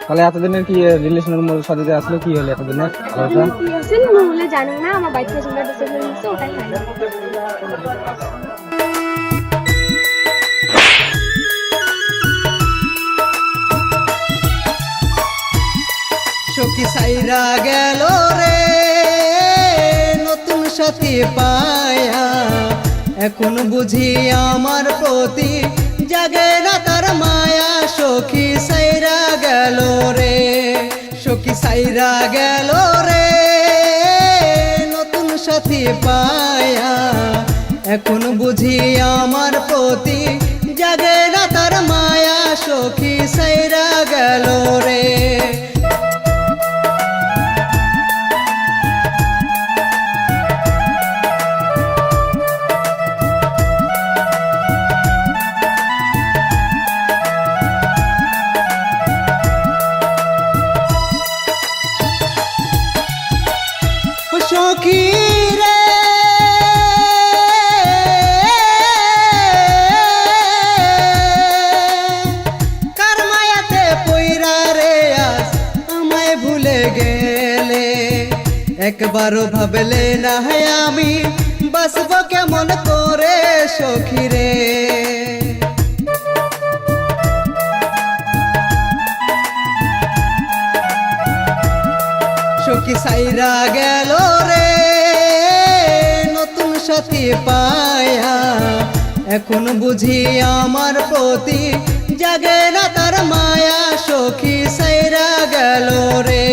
তাহলে এতদিনের কি রিলেশনের সাথে আসলো, কি হলো এতদিনের জানি না, আমার বাইক থেকে ডিসিশন নিচ্ছে ওটাই খাই। সখী সাইরা গেল রে নতুন সাথী পায়া, এখন বুঝি আমার প্রতি জাগে না তার মায়া। সখী সাইরা গেল রে, সখী সাইরা গেল রে নতুন সাথী পায়া, এখন বুঝি আমার প্রতি জাগে না তার মায়া। সখী সাইরা গেল রে। সখী রে কার মায়াতে পইরা রে আজ আমায় ভুলে গেলে, একবারও ভাবলে না আমি বাসব কেমন করে। সখী রে সখী সাইরা গেল রে নতুন সাথী পায়া, এখন বুঝি আমার প্রতি জাগে না তার মায়া। সখী সাইরা গেল রে।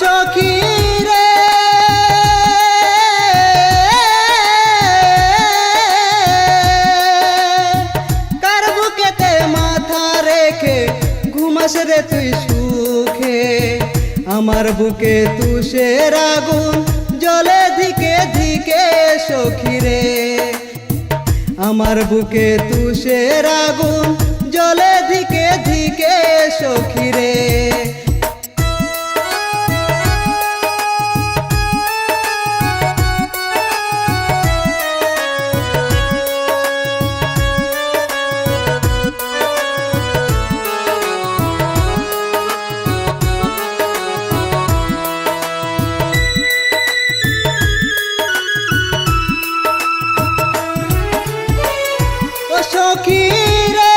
সখী রে কার বুকেতে মাথা রেখে ঘুমাস রে তুই সুখে, আমার বুকে তুষের আগুন জ্বলে ধিকে ধিকে। সখী রে আমার বুকে তুষের আগুন জ্বলে ধিকে ধিকে। সখী রে সখী রে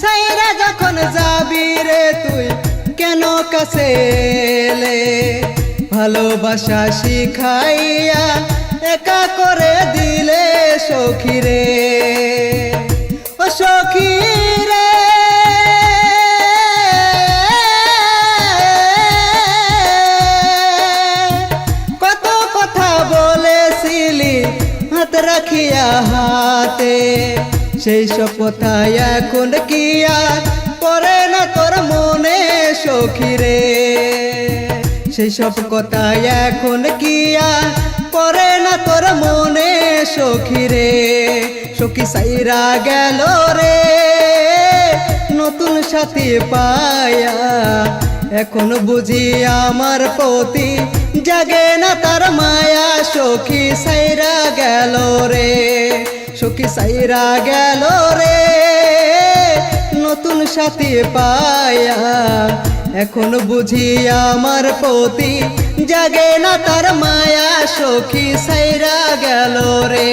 সাইরা যখন যাবি রে তুই কেন কাছে এলে, ভালোবাসা শিখাইয়া একা করে দিলে। সখী রে ও সখী রে হাত রাখিয়া হাতে, সেই সব কথা এখন কি আর পড়ে না তোর মনে। সখী রে সেই সব কথা এখন কি আর পড়ে না তোর মনে। সখী রে সখী সাইরা গেল রে নতুন সাথী পায়া, এখন বুঝি আমার প্রতি জাগে না তার মায়া। সখী সাইরা গেল রে, সখী সাইরা গেল রে নতুন সাথী পায়া, এখন বুঝি আমার প্রতি জাগে না তার মায়া। সখী সাইরা গেল রে।